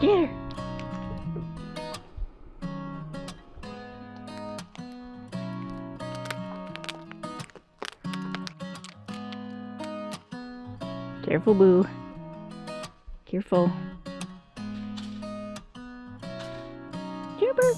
Get her. Careful, Boo. Careful. Jumper.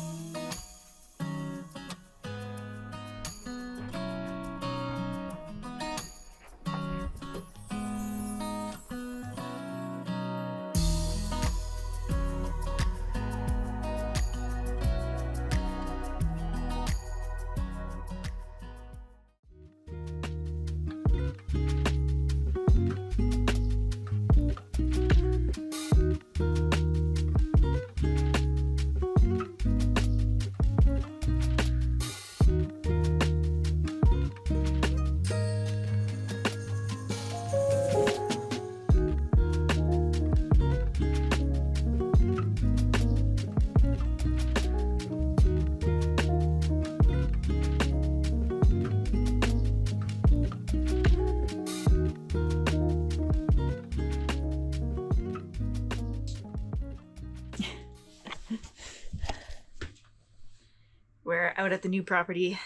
We're out at the new property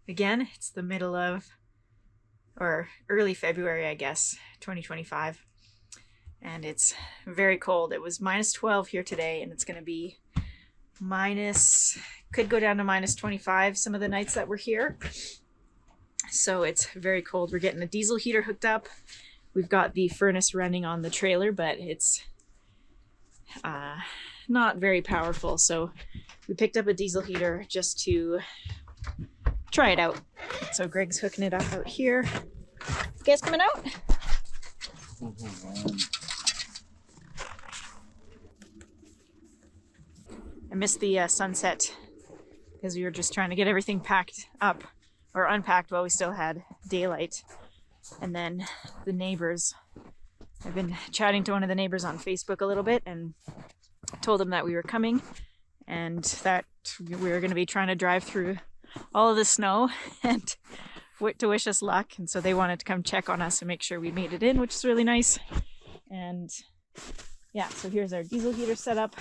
again. It's the middle of, or early February, I guess, 2025. And it's very cold. It was -12 here today, and it's going to be could go down to -25 some of the nights that we're here. So it's very cold. We're getting a diesel heater hooked up. We've got the furnace running on the trailer, but it's not very powerful. So we picked up a diesel heater just to try it out. So Greg's hooking it up out here. You guys coming out? I missed the sunset because we were just trying to get everything packed up or unpacked while we still had daylight. And then the neighbors, I've been chatting to one of the neighbors on Facebook a little bit and told them that we were coming and that we were going to be trying to drive through all of the snow and to wish us luck. And so they wanted to come check on us and make sure we made it in, which is really nice. And yeah, so here's our diesel heater setup.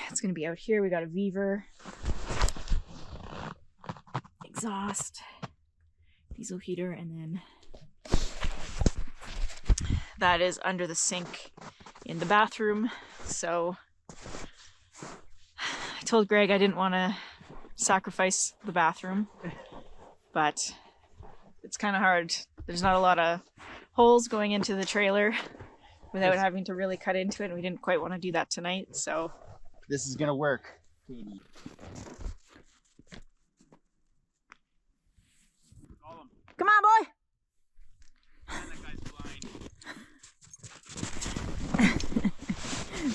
It's going to be out here. We got a Weaver, exhaust, diesel heater, and then that is under the sink in the bathroom. So I told Greg I didn't want to sacrifice the bathroom, but it's kind of hard. There's not a lot of holes going into the trailer without having to really cut into it, and we didn't quite want to do that tonight. So this is gonna work, Katie. Come on, boy.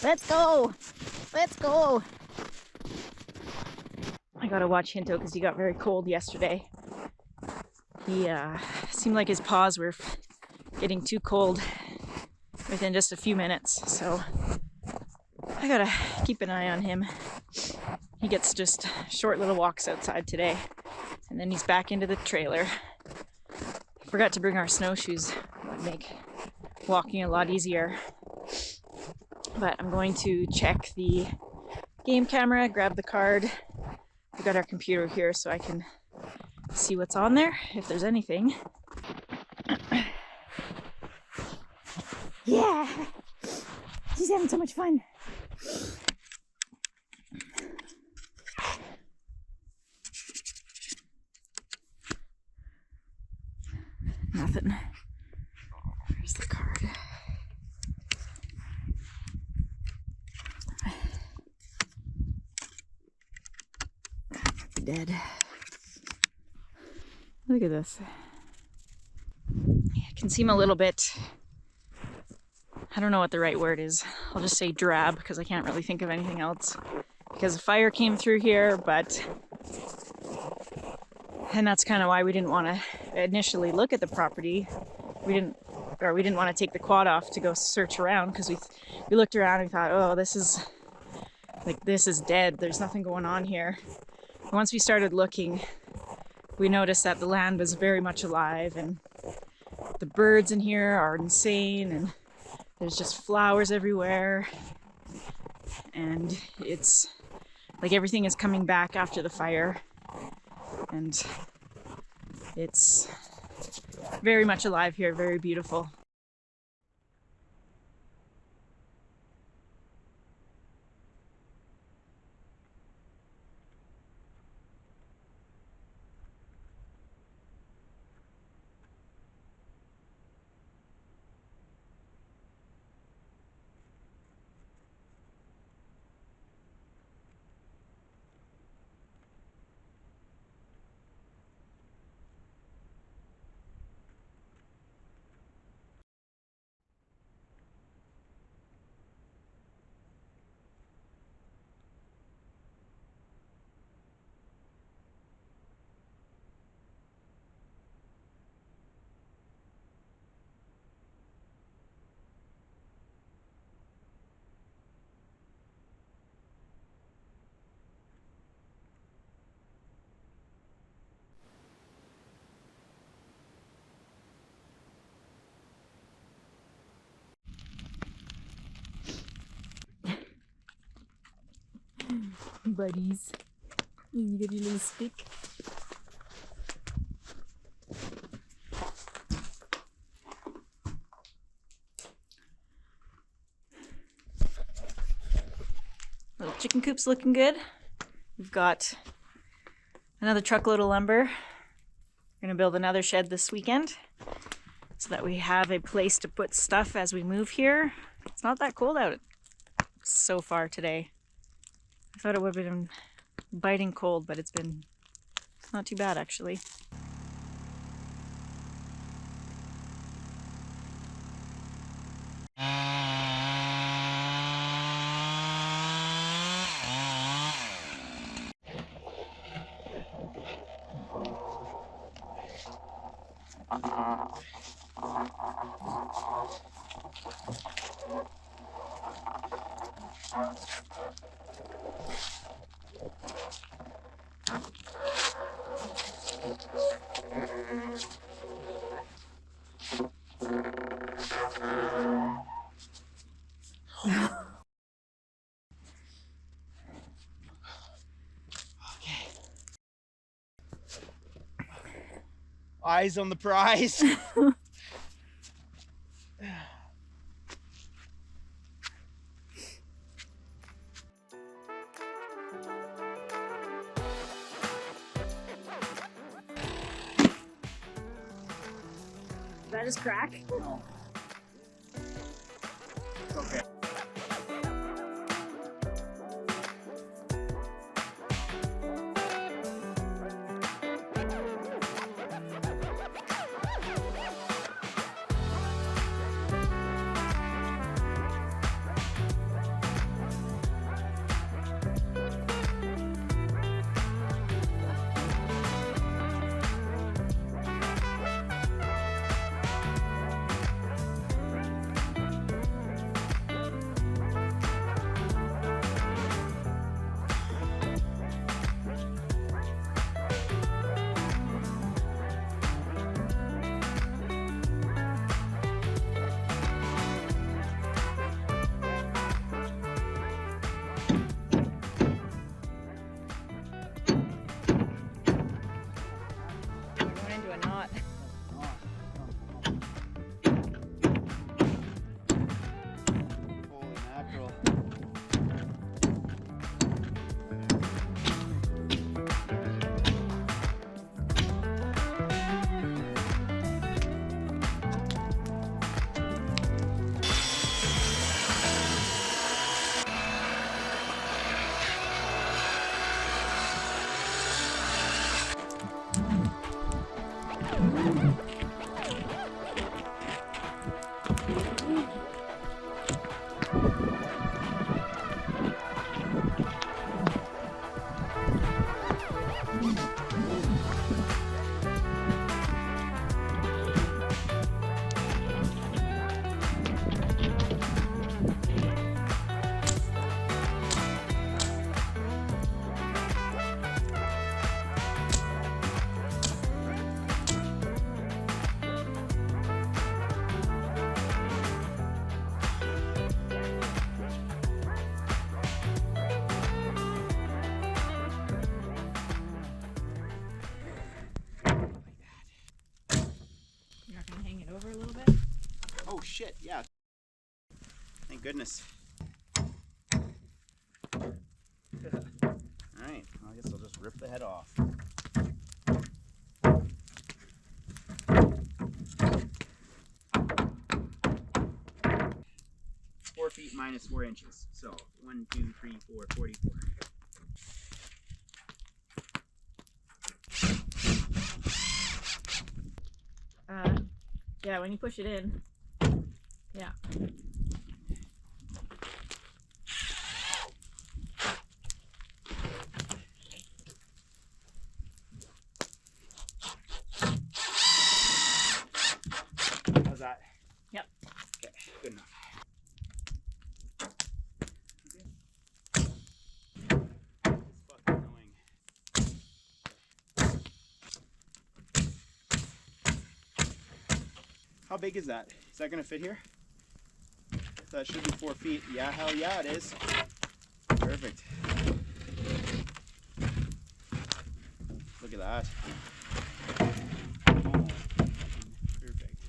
Let's go. Let's go. I gotta watch Hinto because he got very cold yesterday. He seemed like his paws were getting too cold within just a few minutes, so I gotta keep an eye on him. He gets just short little walks outside today, and then he's back into the trailer. Forgot to bring our snowshoes. That would make walking a lot easier. But I'm going to check the game camera, grab the card. We've got our computer here so I can see what's on there, if there's anything. Yeah! She's having so much fun. Nothing. Where's the card? Dead. Look at this. It can seem a little bit, I don't know what the right word is. I'll just say drab because I can't really think of anything else. Because a fire came through here, and that's kind of why we didn't want to initially look at the property. We didn't want to take the quad off to go search around because we looked around and thought, oh, this is dead. There's nothing going on here. Once we started looking, we noticed that the land was very much alive, and the birds in here are insane, and There's just flowers everywhere. And it's like everything is coming back after the fire. And it's very much alive here, very beautiful. Buddies, you get your little stick. Little chicken coop's looking good. We've got another truckload of lumber. We're gonna build another shed this weekend so that we have a place to put stuff as we move here. It's not that cold out so far today. I thought it would have been biting cold, but it's not too bad actually. Eyes on the prize. Did that just crack? No. Okay. shit, yeah. Thank goodness. Alright, well, I guess I'll just rip the head off. 4 feet minus 4 inches. So 1, 2, 3, 4, 44. Yeah, when you push it in. Yeah. How's that? Yep. Okay, good enough. It's fucking annoying. How big is that? Is that gonna fit here? That should be 4 feet. Yeah, hell yeah, it is. Perfect. Look at that. Oh, perfect.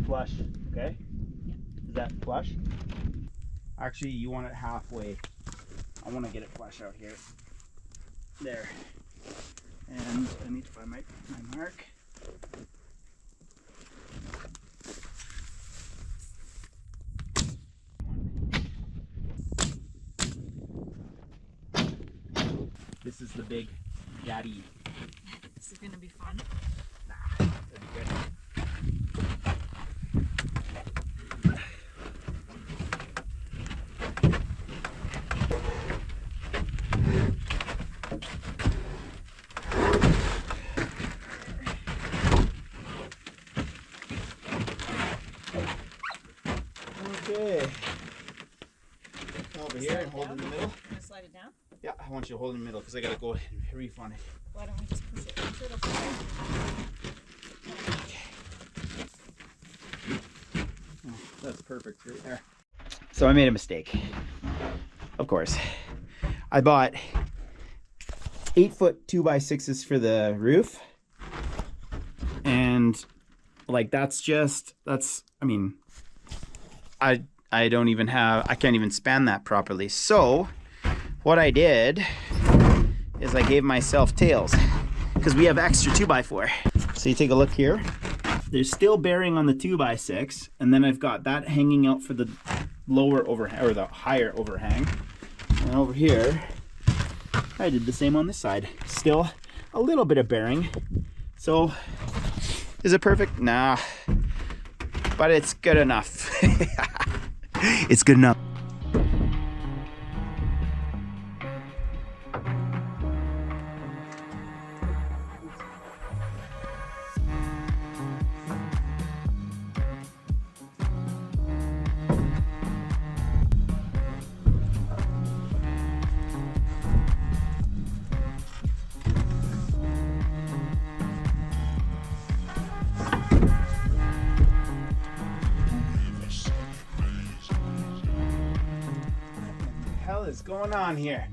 Flush, okay? Is that flush? Actually, you want it halfway. I want to get it flush out here. There. And I need to find my mark. This is the big daddy. This is gonna be fun. That'd be good. Okay. Over here and hold it in the middle. You wanna slide it down? Yeah, I want you to hold it in the middle because I gotta go and reef on it. Why don't we just push it? I'm sure it'll slide. Oh, that's perfect right there. So I made a mistake. Of course. I bought 8-foot 2x6s for the roof. And like I mean, I don't even have, I can't even span that properly. So what I did is I gave myself tails because we have extra 2x4. So you take a look here. There's still bearing on the 2x6, and then I've got that hanging out for the lower overhang or the higher overhang. And over here, I did the same on this side. Still a little bit of bearing. So is it perfect? Nah, but it's good enough. It's good enough. going on here?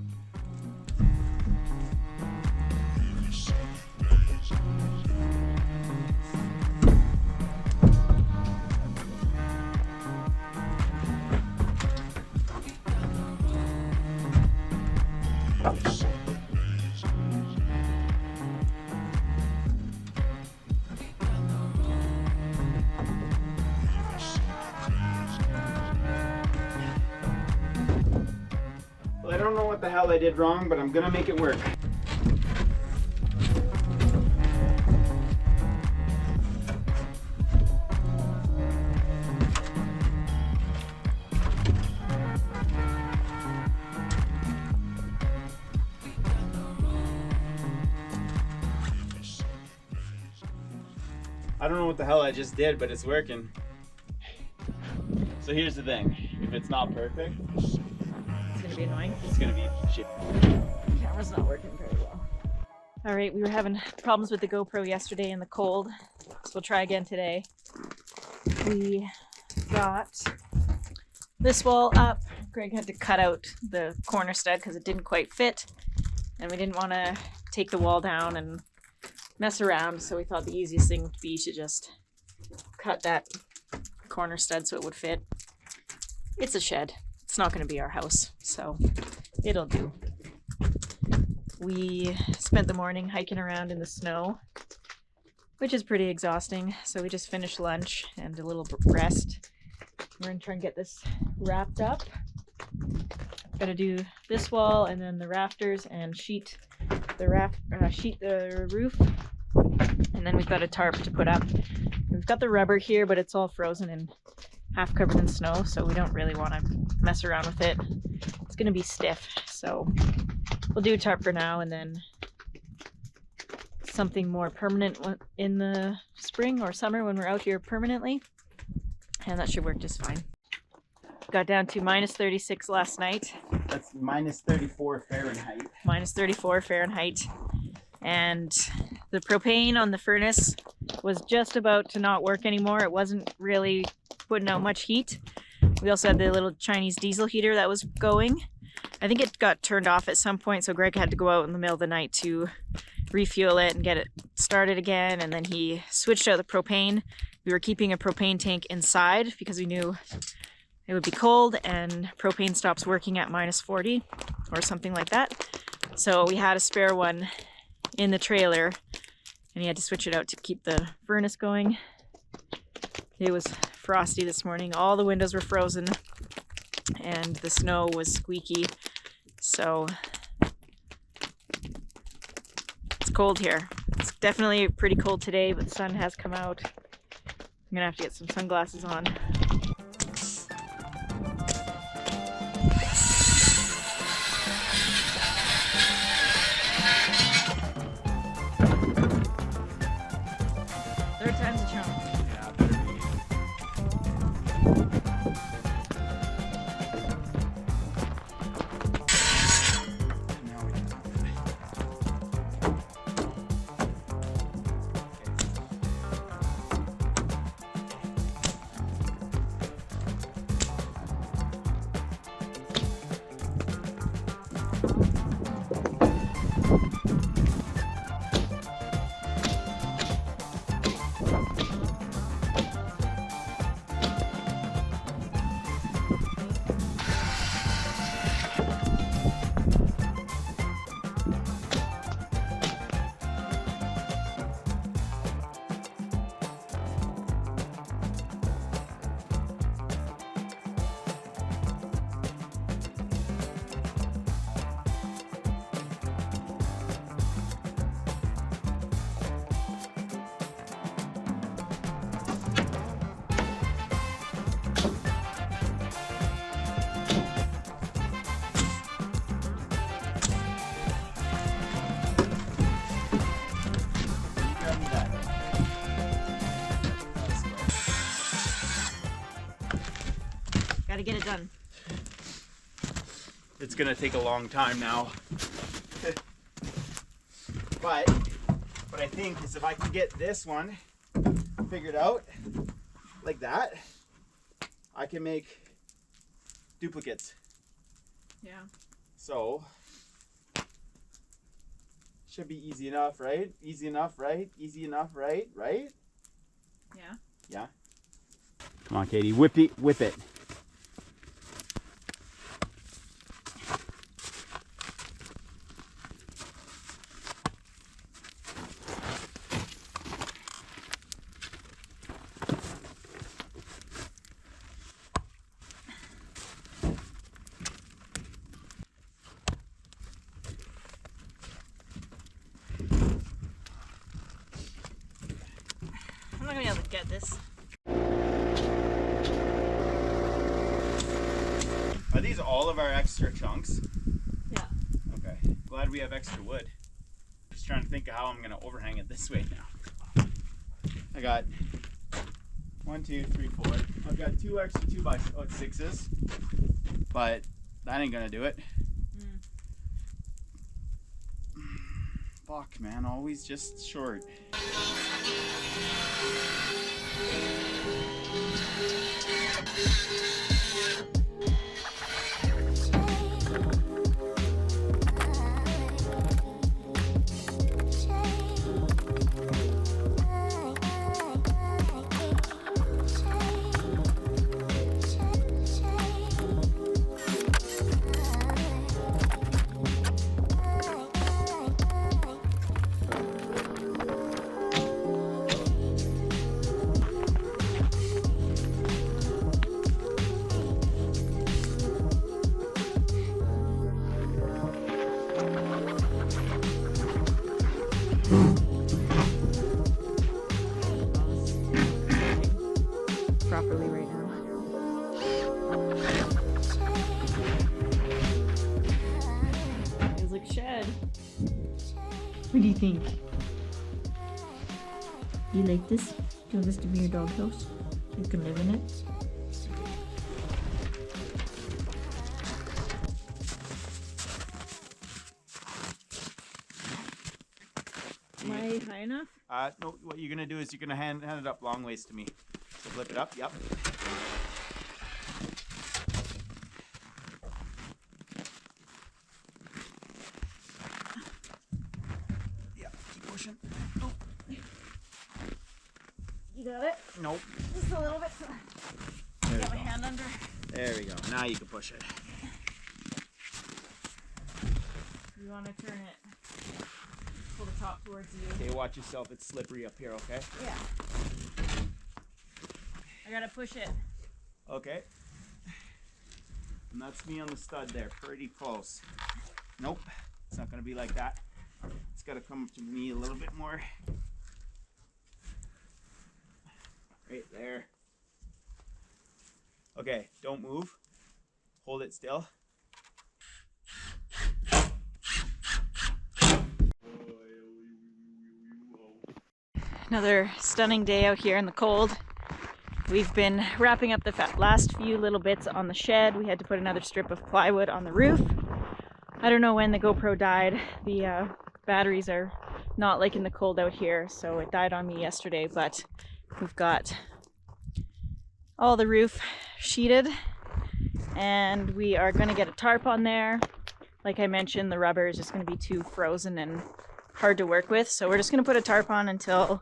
Well, I don't know what the hell I did wrong, but I'm gonna make it work. I don't know what the hell I just did, but it's working. So here's the thing, if it's not perfect, It's gonna be annoying. it's gonna be shit. Camera's not working very well. All right, we were having problems with the GoPro yesterday in the cold, so we'll try again today. We got this wall up. Greg had to cut out the corner stud because it didn't quite fit, and we didn't want to take the wall down and mess around, so we thought the easiest thing would be to just cut that corner stud so it would fit. It's a shed. It's not going to be our house, so it'll do. We spent the morning hiking around in the snow, which is pretty exhausting, so we just finished lunch and a little rest. We're going to try and get this wrapped up. Got to do this wall and then the rafters and sheet the roof, and then we've got a tarp to put up. We've got the rubber here, but it's all frozen and half covered in snow, so we don't really want to mess around with it. It's going to be stiff, so we'll do a tarp for now, and then something more permanent in the spring or summer when we're out here permanently, and that should work just fine. Got down to minus 36 last night. That's minus 34 Fahrenheit. Minus 34 Fahrenheit. And the propane on the furnace was just about to not work anymore. It wasn't really putting out much heat. We also had the little Chinese diesel heater that was going. I think it got turned off at some point, so Greg had to go out in the middle of the night to refuel it and get it started again, and then he switched out the propane. We were keeping a propane tank inside because we knew it would be cold and propane stops working at minus 40 or something like that. So we had a spare one in the trailer, and he had to switch it out to keep the furnace going. It was frosty this morning. All the windows were frozen and the snow was squeaky. So it's cold here. It's definitely pretty cold today, but the sun has come out. I'm gonna have to get some sunglasses on. Third time's a charm. Gotta get it done. It's gonna take a long time now. But what I think is if I can get this one figured out like that, I can make duplicates. Yeah. So should be easy enough, right? Easy enough, right? Easy enough, right? Right? Yeah. Yeah. Come on, Katie, whip it, whip it. I'm not gonna be able to get this. Are these all of our extra chunks? Yeah. Okay. Glad we have extra wood. Just trying to think of how I'm gonna overhang it this way now. I got 1, 2, 3, 4. I've got 2 extra 2x6s, but that ain't gonna do it. Fuck, man, always just short. Properly right now. Feels like shed. What do you think? You like this? Do you want this to be your doghouse? You can live in it. Am I high enough? No, what you're gonna do is you're gonna hand it up long ways to me. So flip it up, yep. Yeah, keep pushing. Oh. You got it? Nope. Just a little bit. There Get we my go. hand under. There we go. Now you can push it. You want to turn it. Pull the top towards you. Okay, watch yourself. It's slippery up here, okay? Yeah. I gotta push it. Okay. And that's me on the stud there. Pretty close. Nope. It's not gonna be like that. It's gotta come to me a little bit more. Right there. Okay, don't move. Hold it still. Another stunning day out here in the cold. We've been wrapping up the last few little bits on the shed. We had to put another strip of plywood on the roof. I don't know when the GoPro died. The batteries are not liking the cold out here, so it died on me yesterday, but we've got all the roof sheeted and we are going to get a tarp on there. Like I mentioned, the rubber is just going to be too frozen and hard to work with, so we're just going to put a tarp on until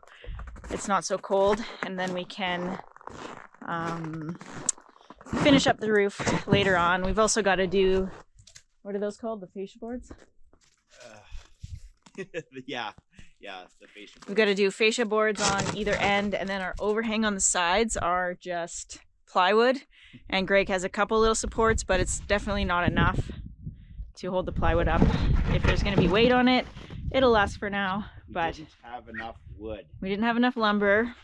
it's not so cold, and then we can finish up the roof later on. We've also got to do, what are those called? The fascia boards? Yeah, the fascia boards. We've got to do fascia boards on either end, and then our overhang on the sides are just plywood. And Greg has a couple little supports, but it's definitely not enough to hold the plywood up. If there's going to be weight on it, it'll last for now. But we didn't have enough wood. We didn't have enough lumber.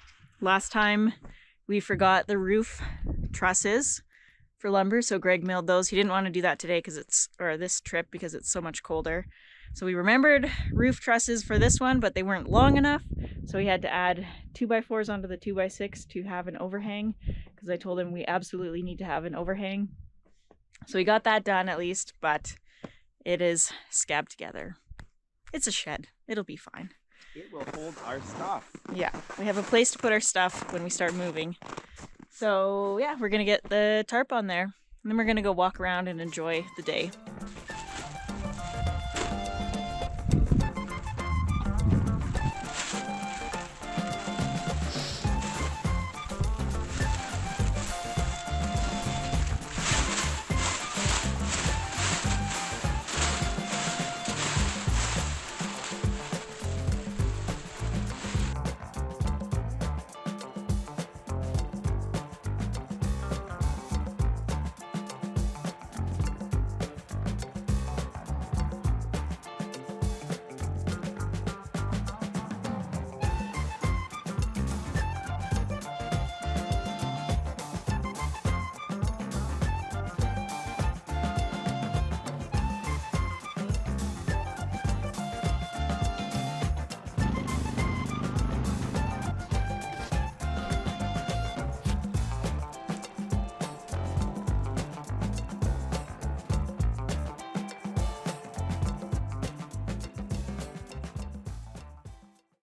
Last time we forgot the roof trusses for lumber, so Greg milled those. He didn't want to do that today this trip because it's so much colder. So we remembered roof trusses for this one, but they weren't long enough. So we had to add 2x4s onto the 2x6 to have an overhang, because I told him we absolutely need to have an overhang. So we got that done at least, but it is scabbed together. It's a shed. It'll be fine. It will hold our stuff. Yeah, we have a place to put our stuff when we start moving. So yeah, we're gonna get the tarp on there, and then we're gonna go walk around and enjoy the day.